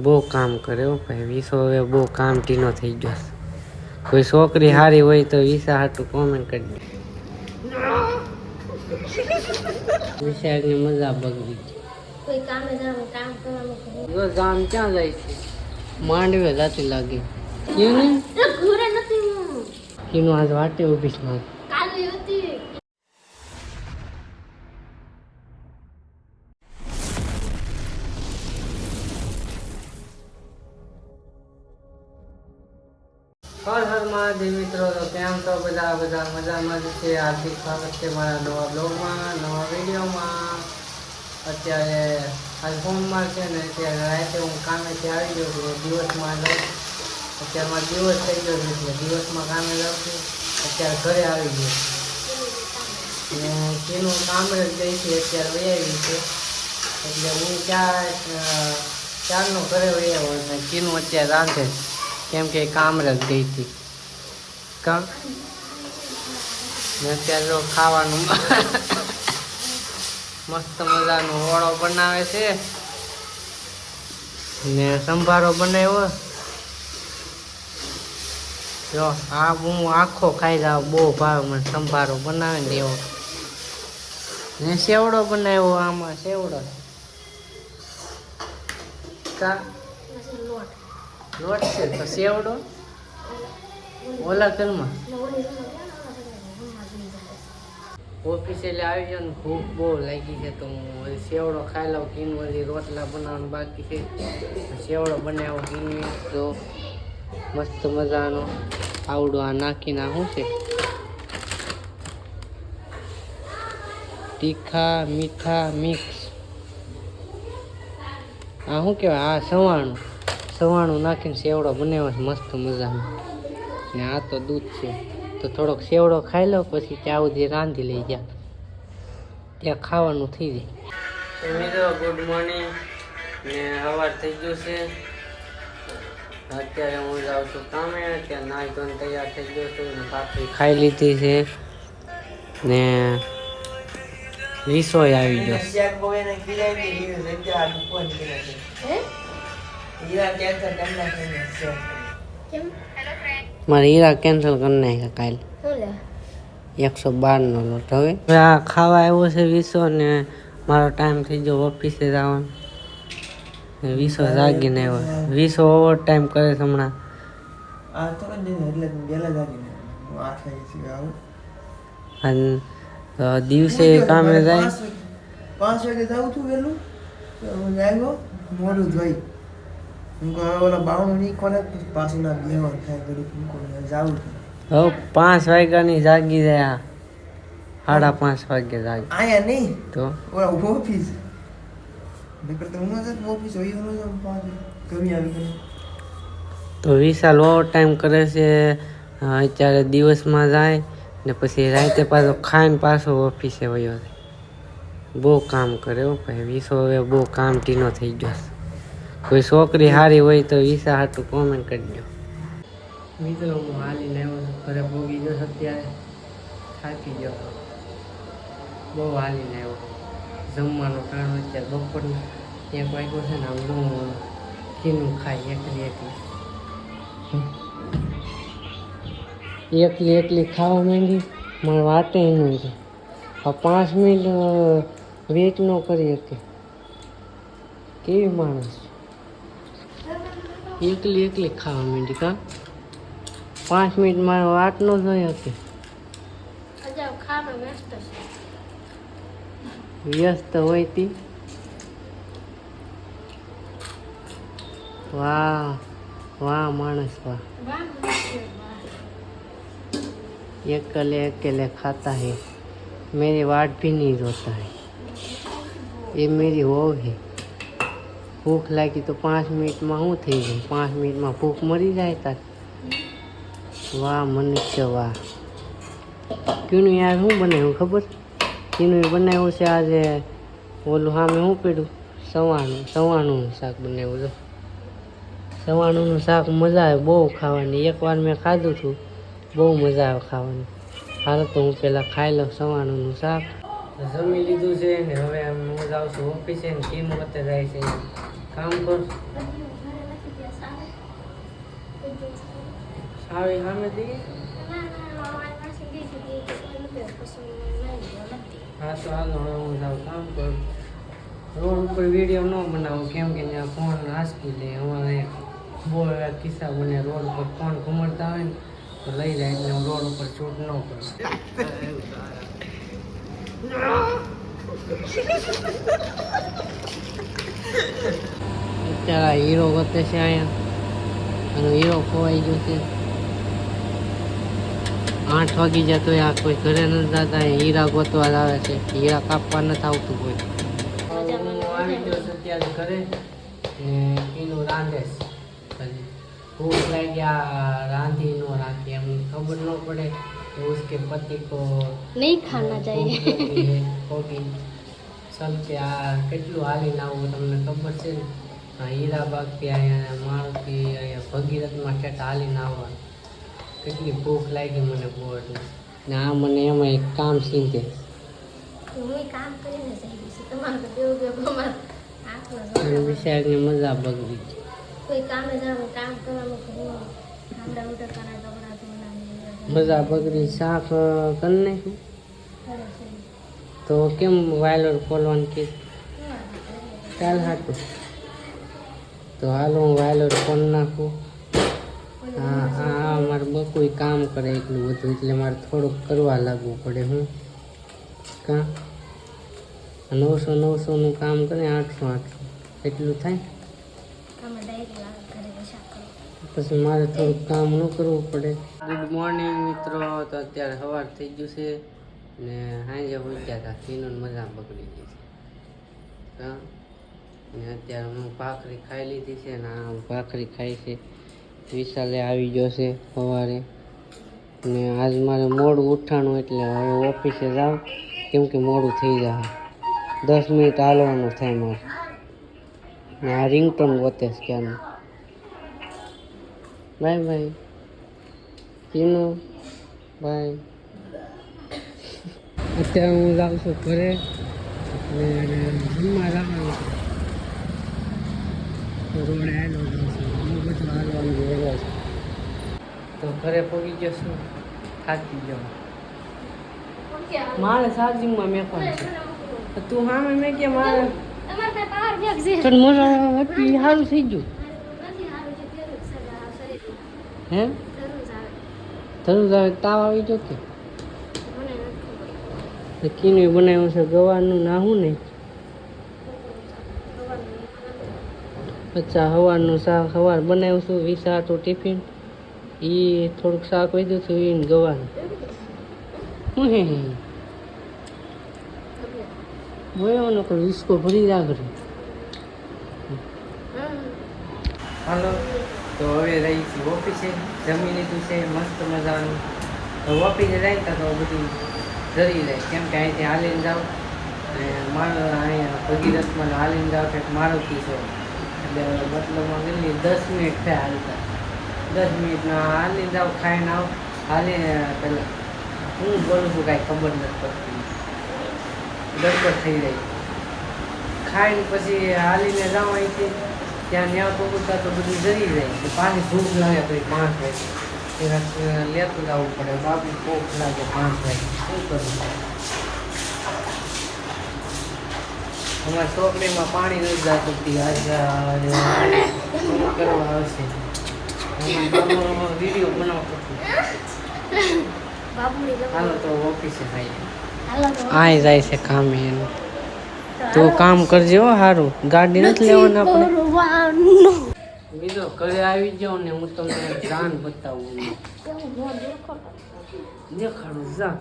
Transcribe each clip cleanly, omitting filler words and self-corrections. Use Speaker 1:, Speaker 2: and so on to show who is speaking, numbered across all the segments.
Speaker 1: બહુ કામ કરે હો ભાઈ. વિસો હવે બહુ કામ ટીનો થઈ ગયો. કોઈ છોકરી સારી હોય તો વિસા હાટું કોમેન્ટ કરી દે. વિશાળની મજા બગડી કોઈ કામે કામ કરવાનું જો જામ ક્યાં જાય છે માંડવે જાતી લાગે કેને ઘરે નથી હું કેનો આજ વાટે ઊભી છે કાલે હતી. હર હર મહાદેવ મિત્રો. તો કેમ છો બધા મજામાં જ છે. હાર્દિક સ્વાગત છે મારા નવા બ્લોગમાં, નવા વિડીયોમાં. અત્યારે આજ સોમવાર છે ને અત્યારે રાતે હું કામેથી આવી ગયો છું. દિવસમાં લઉં અત્યારે મારો દિવસ થઈ ગયો છે એટલે દિવસમાં કામે જાઉં છું. અત્યારે ઘરે આવી ગયો ને તેનું કામ જ ગઈ છે અત્યારે વહી આવી છે એટલે હું ચારનો ઘરે વહી આવ્યો ને કીનું અત્યારે રાંધે કેમ કે કામ રખ ગઈ હતી કામ ને અત્યારે જો ખાવાનું મસ્ત મજાનો ઓળો બનાવે છે ને સંભારો બનાવ્યો. જો આ હું આખો ખાઈ જાઉં બહુ ભાવ મને સંભારો બનાવે ને એવો ને સેવડો બનાવ્યો. આમાં સેવડો લોટ છે તો સેવડો ઓલા ઘરમાં ઓફિસે આવી ગયો ને ભૂખ બહુ લાગી છે તો હું સેવડો ખાઈ લઉં. કીનું હજી રોટલા બનાવવાનું બાકી છે. સેવડો બનાવ્યો કીનું તો મસ્ત મજાનો આવડો આ નાખીને શું છે તીખા મીઠા મિક્સ. આ શું કહેવાય આ સવાણું નાખીને સેવડો બનાવ્યો છે મસ્ત મજાનો ને આ તો દૂધ છે તો થોડોક સેવડો ખાઈ લો પછી ત્યાં સુધી રાંધી લઈ જા ત્યાં ખાવાનું થઈ જાય. તો મિત્રો ગુડ મોર્નિંગ ને સવાર થઈ ગયું છે. અત્યારે હું જાઉં છું કામે. અત્યારે નાહી ધોઈને તૈયાર થઈ ગયો છું ને ભાખરી ખાઈ લીધી છે ને વિસોય આવી ગયો. મારે હીરા કેન્સલ કરી નાખ્યા કાલે 112 નો લોટ. હવે આ ખાવા આવ્યો છે વિસો ને મારો ટાઈમ થઈ ગયો ઓફિસે જવાનો. વિસો જાગીને આવ્યો. વિસો ઓવર ટાઈમ કરે છે હમણાં. અને દિવસે કામે જાય
Speaker 2: 5 વાગે જાઉં છું વહેલું આવ્યો મોડું જોઈ ઓલા બાવણું નહીં કોને પાછું ના બેવાનું થાય ઘડી જાઉં
Speaker 1: હવે 5 વાગ્યાની જાગી જાય. 5:30 વાગે જાગી
Speaker 2: આયા નહીં
Speaker 1: તો
Speaker 2: ઓલા ઓફિસ નકર તો હું જ ઓફિસ હોય નો કમી આવી ગઈ.
Speaker 1: તો વિશાલ ઓવર ટાઈમ કરે છે. અત્યારે દિવસમાં જાય ને પછી રાતે પાછો ખાઈને પાછો ઓફિસે વયો જાય. બહુ કામ કરે હો ભાઈ. વિસો હવે બહુ કામ ટીનો થઈ ગયો. કોઈ છોકરી સારી હોય તો વિસા હાટું કોમેન્ટ કરી દો. મિત્રો હું હાલીને આવ્યો છું ઘરે ભોગી ગયો અત્યારે થાકી ગયો બહુ હાલીને આવ્યો. જમવાનો ટાણો અત્યારે બપોરનો 1 વાગ્યો છે ને આમ હું કીનું ખાઈ એકલી ખાવા માંડી મારે વાટે એનું છે. 5 મિનિટ વેટ ન કરી શકે કેવી માણસ એકલી ખાવા માંડી કા 5 મિનિટ મારે વાટ ન જોઈ શકે. વ્યસ્ત હોય તી. વાહ मानस वाह अकेले खाता है मेरी वाट भी नहीं रोता है ये मेरी वो है. भूख लागी तो 5 मिनट में हूँ थी गई 5 मिनट में भूख मरी जाए तार. वाह मनुष्य वाह. क्यों यार हूँ बनाव्યું खबर क्यों बनाव्યું છે આજે ઓલું સામે હું પીડું સવાણું શાક બનાવ્યું જો. સવાણુંનું શાક મજા આવે બહુ ખાવાની. એકવાર મેં ખાધું હતું બહુ મજા આવે ખાવાની. હાલ તો હું પહેલાં ખાઈ લઉં સવાણુંનું શાક. જમી લીધું છે ને હવે હું જાઉં છું ઓફિસે ને કેમ વતે જાય છે કામ કર આવી સામે દઈએ. હા તો હાલો હવે હું જાઉં કામ કરું. રોડ ઉપર વિડીયો ન બનાવું કેમ કે ત્યાં ફોન આંચકી લે. અમારે બહુ એવા કિસ્સા બને રોડ ઉપર ફોન ઘુમડતા હોય ને તો લઈ જાય એટલે હું રોડ ઉપર શૂટ ન કરું. અત્યારે હીરો ગોતે છે અહીંયા અને હીરો ખોવાઈ ગયો છે. 8 વાગી જાય તો આ કોઈ ઘરે નથી જતા. હીરા ગોતવા આવે છે. હીરા કાપવા નથી આવતું કોઈ. હું આવી ગયો છું અત્યારે ઘરે ને એનું રાંધે છે. ભૂખ લાગ્યા રાંધી ન રાખી એમ ખબર ન પડે કે उसके पति को
Speaker 3: नहीं खाना चाहिए.
Speaker 1: होगी सब કે આ કેટલું હાલીને આવું તમને ખબર છે ને. હીરાબાગથી અહીંયા મારુતિ અહીંયા ભગીરથમાં ઠેઠ હાલીને આવવા કેટલી ભૂખ લાગી મને બહુ એટલે ને આ મને એમાં એક કામ સીંધે અને બિચારીને મજા બગડી છે. મજા બગડી સાફ કરી નાખ્યું તો કેમ વાયલર ખોલવાનું કે ચાલ હાટું તો હાલો હું વાયલર ખોલ નાખું. હા મારે બકુય કામ કરે એટલું બધું એટલે મારે થોડુંક કરવા લાગવું પડે. હું કાં 900નું કામ કરે 800 એટલું થાય પછી મારે થોડુંક કામ ન કરવું પડે. ગુડ મોર્નિંગ મિત્રો. તો અત્યારે સવાર થઈ ગયું છે ને સાંજે ઉઠ્યા હતા. કિનોન મજા બગડી ગઈ છે હા ને અત્યારે હું ભાખરી ખાઈ લીધી છે ને આ ભાખરી ખાઈ છે. વિશાલે આવી ગયો છે સવારે ને આજ મારે મોડું ઉઠાણું એટલે હવે ઓફિસે જાઉં કેમ કે મોડું થઈ જાય. 10 મિનિટ હાલવાનું થાય મારે ને આ રિંગટોન ગોતે છે ક્યાંનું. બાય બાય કિનો બાય. અત્યારે હું જાઉં છું ઘરે ને જમવા જવાનું છે. રોડે આવેલો છું બધું હાલવાનું વહેલો છે તો ઘરે પહોંચી ગયો છું. થાકી ગયો મારે ચાર્જિંગમાં મેકવાનું છે. તું હા મેં કે મારે તને મજા હતી સારું થઈ ગયું હે તરત આવે તાવ આવી ગયો કે કીનું બનાવ્યું છે ગવારનું નાહું ને. અચ્છા સવારનું શાક સવાર બનાવ્યું છું. વિસા તો ટિફિન એ થોડુંક શાક વધ્યું હતું એને ગવાનું બોલો કોઈ વિસ્કો ભરી રાખે. હાલો તો હવે રહી છે ઓફિસે. જમી લીધું છે મસ્ત મજાનું. તો ઓફિસે જાય તો બધું જરી જાય કેમ કે અહીંથી હાલીને જાઓ અને મારો અહીંયા ભગીરથમાં હાલીને જાઓ કે મારુતિ છે એટલે મતલબમાં કેટલી 10 મિનિટ થાય હાલતા. 10 મિનિટના હાલીને જાઓ ખાઈને આવો હાલીને પેલા હું બોલું છું કાંઈ ખબર નથી પડતી ગડબડ થઈ જાય. ખાઈને પછી હાલીને જાઓ અહીંથી ત્યાં ન્યા પગુતા તો બધું જરી જાય તો પાછી ભૂખ લાગે પછી 5 વાગે લેતું જવું પડે. બાપુ ભૂખ લાગે 5 વાગે શું કરવું. અમારા છોકરીમાં પાણી નથી જતું આજે શું કરવા આવશે. વિડીયો બનાવતો હાલો તો ઓફિસે થાય આય જાય છે કામે એનું. તું કામ કરજે હો સારું. ગાડી નથી લેવાના આપણે. બીજો ઘરે આવી જાઓ ને હું તમને જાન બતાવું દેખાડું જા.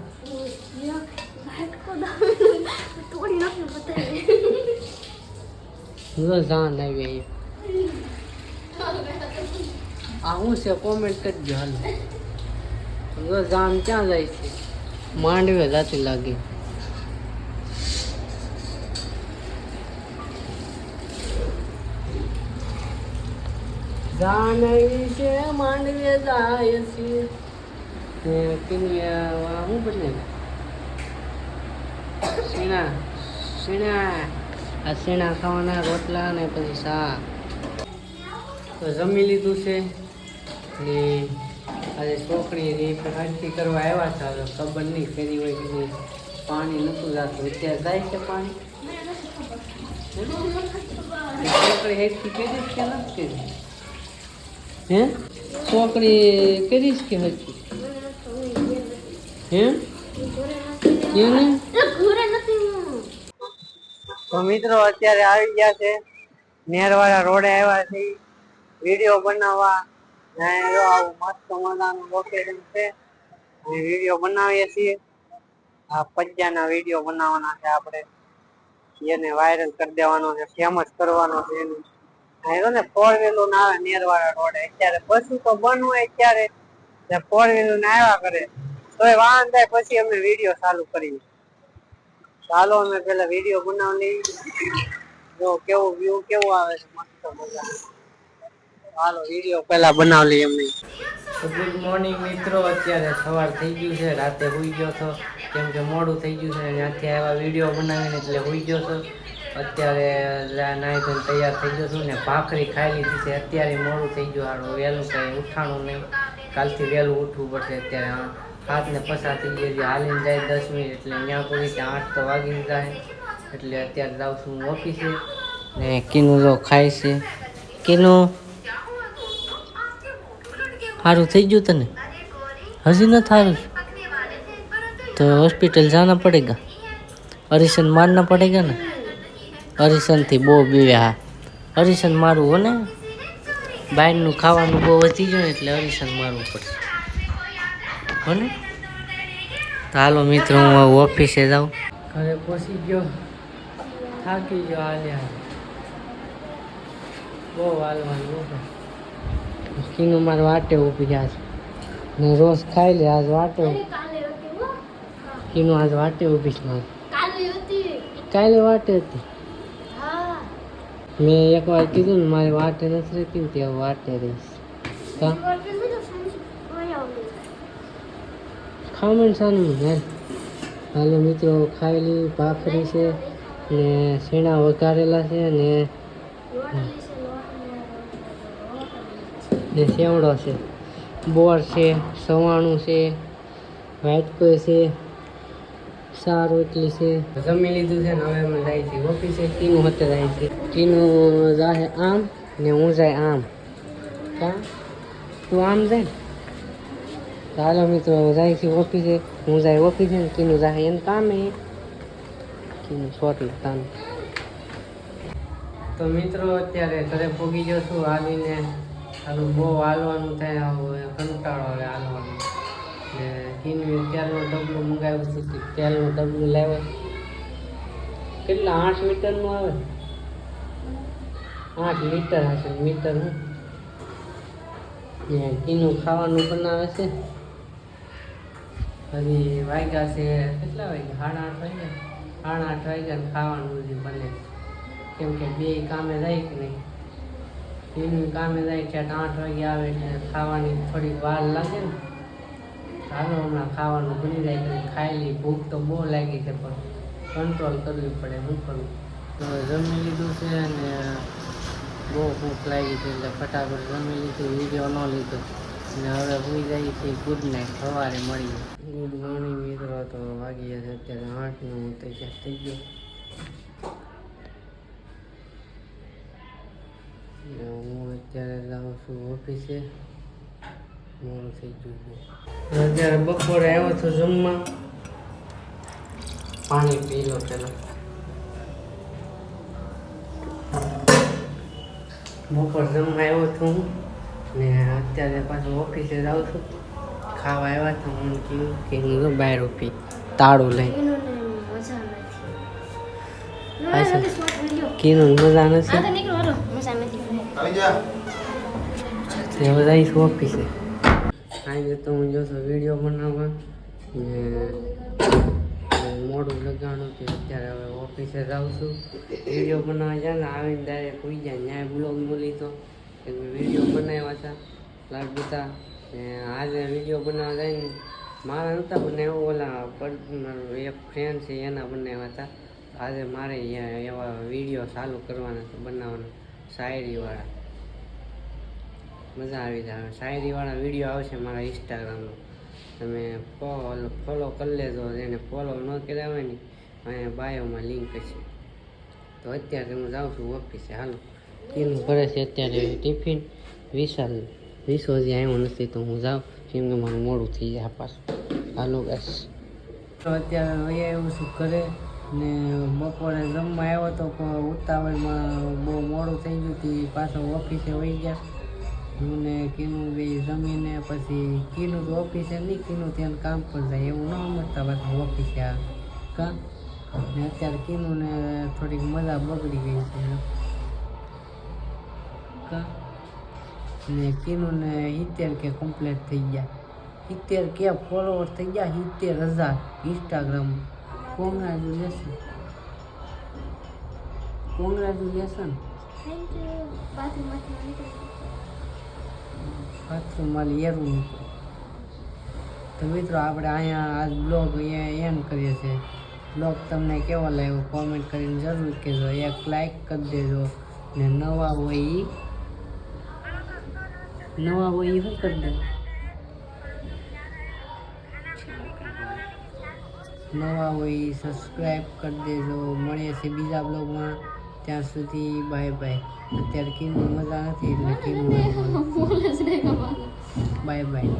Speaker 1: જાન આવી આ હું છે કોમેન્ટ કરજો હાલો. જાન ક્યાં જાય છે માંડવે જાતી લાગે. જાન આવી છે માંડવે જાય છે શું બને શીણા શીણા આ શીણા ખાવાના રોટલા ને પછી શાક. તો જમી લીધું છે ને આજે છોકરી હરખી કરવા આવ્યા હતા હવે ખબર નહીં ફેરી હોય કે નહીં પાણી નહોતું જાતું અત્યારે જાય છે પાણી છોકરી હરખી કરીશ કે નથી કરી હે છોકરી કરીશ કે હરખી હે કેને તો મિત્રો અત્યારે આવી ગયા છે નેરવાળા રોડે આવ્યા છે વિડીયો બનાવવા આવું મસ્ત મજાનું લોકેશન છે અને વિડીયો બનાવીએ છીએ આ પજ્જાના વિડીયો બનાવવાના છે આપણે એને વાયરલ કરી દેવાનો છે ફેમસ કરવાનો છે એને ને 4 વ્હીલર ના આવે નેરવાળા રોડે અત્યારે બસ તો બંધ હોય ત્યારે 4 વ્હીલર ને આવ્યા કરે તો વાહન થાય પછી અમે વિડીયો ચાલુ કરીએ ચાલો અમે પેલા વિડીયો બનાવી લઈએ જો કેવું વ્યૂ કેવું આવે છે મસ્ત મજા ચાલો વિડીયો પેલા બનાવી લઈએ અમે ગુડ મોર્નિંગ મિત્રો અત્યારે સવાર થઈ ગયું છે રાતે સુઈ ગયો હતો કેમ કે મોડું થઈ ગયું છે ત્યાંથી આવ્યા વિડીયો બનાવીને એટલે સુઈ ગયો હતો અત્યારે નાહી ધોઈને તૈયાર થઈ ગયો છું ને ભાખરી ખાઈ લીધી છે અત્યારે મોડું થઈ ગયું હારું વહેલું કંઈ ઉઠાણું નહીં કાલથી વહેલું ઉઠવું પડશે અત્યારે 7 ને 5 થઈ ગઈ છે હાલીને જાય 10 મિનિટ એટલે ત્યાં પૂરી ત્યાં 8 તો વાગી જાય એટલે અત્યારે જાઉં છું ઓફિસે ને કીનું જો ખાય છે કીનું સારું થઈ ગયું તને હજી ન સારું તો હોસ્પિટલ जाना पड़ेगा अरिसन मारना पड़ेगा ना अरिसन थी बહુ બીવે હા અરિસન મારવું હો ને બહારનું ખાવાનું બહુ વધી ગયું એટલે અરિસન મારવું પડશે હો ને તો હાલો મિત્રો હું ઓફિસે જાઉં ઘરે પહોંચી ગયો થાકી ગયો હાલે બહુ હાલવાનું કીનું મારે વાટે ઊભી ગયા છે ને રોજ ખાઈ લે આજ વાટે કીનું આજ વાટે ઊભી છે મારે કાલે વાટે હતી મેં એકવાર કીધું ને મારી વાટે નથી રહેતી ને ત્યાં વાટે રહીશ ખામણ સાનું યાર હાલો મિત્રો ખાઈ લી ભાખરી છે ને શેણા વઘારેલા છે ને સેવડો છે બોર છે સવાણું છે વાટકો છે સાર રોટલી છે જમી લીધું છે ને હવે અમે જાય છે ઓફિસે કીનું હતે જાય છે કીનું જાય આમ ને હું જાય આમ કા તું આમ જાય ને ચાલો મિત્રો જાય છે ઓફિસે હું જાય ઓફિસે ને કીનું જાય એને કામે કીનું સોટલું કામ તો મિત્રો અત્યારે ઘરે પહોંચી ગયો છું આવીને હાલું બહુ હાલવાનું થાય કંટાળો આવે હાલવાનું ને કીનું તેલનું ડબલું મંગાવ્યું હતું તેલનું ડબલું લાવ્યો કેટલા 8 મીટરનું આવે 8 મીટર હશે મીટર હું ને કીનું ખાવાનું બનાવે છે હજી વાગ્યા છે કેટલા વાગ્યા 8:30 વાગ્યા 8:30 વાગ્યા ને ખાવાનું હજી બને કેમ કે બે કામે જાય કે નહીં કીનું કામે જાય ત્યાં 8 વાગે આવે એટલે ખાવાની થોડીક વાર લાગે ને ચાલો હમણાં ખાવાનું બની જાય તો ખાઈ લઈ ભૂખ તો બહુ લાગી છે પણ કંટ્રોલ કરવી પડે શું કરવું તો જમી લીધું છે અને બહુ ભૂખ લાગી છે એટલે ફટાફટ જમી લીધું વિડીયો ન લીધો અને હવે સુઈ જાય છે ગુડ નાઇટ સવારે મળીએ ગુડ મોર્નિંગ મિત્રો તો વાગી છે અત્યારે 8 નું તૈયાર થઈ ગયો હું અત્યારે જાઉં છું ઓફિસે મોડું થઈ ગયું અત્યારે બપોરે આવ્યો છું જમવા પાણી પી લો પેલા બપોર જમવા આવ્યો છું ને અત્યારે પાછું ઓફિસે જાઉં છું ખાવા આવ્યા તો હું કીધું કે હું બહાર ઊભી તાળું લઈ કીનું મજા નથી હવે જઈશ ઓફિસે આજે તો હું જોશો વિડીયો બનાવવા ને મોડું લગાડું કે અત્યારે હવે ઓફિસે જાઉં છું વિડીયો બનાવવા જાય ને આવીને ડાયરેક્ટ હોઈ જાય ન્યાય બ્લોગ બોલી તો કે મેં વિડીયો બનાવ્યા હતા લાડબુતા ને આજે વિડીયો બનાવવા જાય ને મારા નહોતા બનાવ્યા ઓલા એક ફ્રેન્ડ છે એના બનાવ્યા હતા આજે મારે એવા વિડીયો ચાલુ કરવાના છે બનાવવાના શાયરીવાળા મજા આવી જાય. શાયરીવાળા વિડીયો આવશે મારા ઇન્સ્ટાગ્રામમાં, તમે ફોલો કરી લેજો. એને ફોલો ન કર્યા હોય ને અહીંયા બાયોમાં લિંક છે. તો અત્યારે હું જાઉં છું ઓફિસે. હાલો, કેનું કરે છે અત્યારે ટિફિન. વિશો હજી આવ્યો નથી તો હું જાઉં, કેમ કે મારું મોડું થઈ જાય પાછું. હાલો ગાઈસ, તો અત્યારે વહી આવ્યું છું ઘરે ને બપોરે જમવા આવ્યો તો પણ ઉતાવળમાં બહુ મોડું થઈ ગયું હતું. પાછો ઓફિસે વહી ગયા. હું ને કીનું બે જમીને પછી કીનું તો ઓફિસે નહીં, કીનું ત્યાં કામ પર જાય એવું ન સમજતા પાછું ઓફિસે આ કાં. ને અત્યારે કીનું ને થોડીક મજા બગડી ગઈ છે કાં. ને કીનું ને 70 કે કમ્પ્લીટ થઈ ગયા. 70 કે ફોલોવર થઈ ગયા, 70,000 ઇન્સ્ટાગ્રામમાં. કોંગ્રેચ્યુલેશન.
Speaker 3: Thank you.
Speaker 1: બાથરૂમમાં લેરું નીકળ્યું. તો મિત્રો આપણે અહીંયા આજ બ્લોગ અહીંયા એન્ડ કરીએ છીએ. બ્લોગ તમને કેવો લાગ્યો કોમેન્ટ કરીને જરૂર કહેજો. એક લાઈક કરી દેજો ને નવા હોય એ શું કરી દે, નવા હોય સબસ્ક્રાઈબ કરી દેજો. મળીએ છીએ બીજા બ્લોગમાં. ત્યાં સુધી બાય બાય. અત્યારે કીનું મજા નથી એટલે કીનું બાય બાય.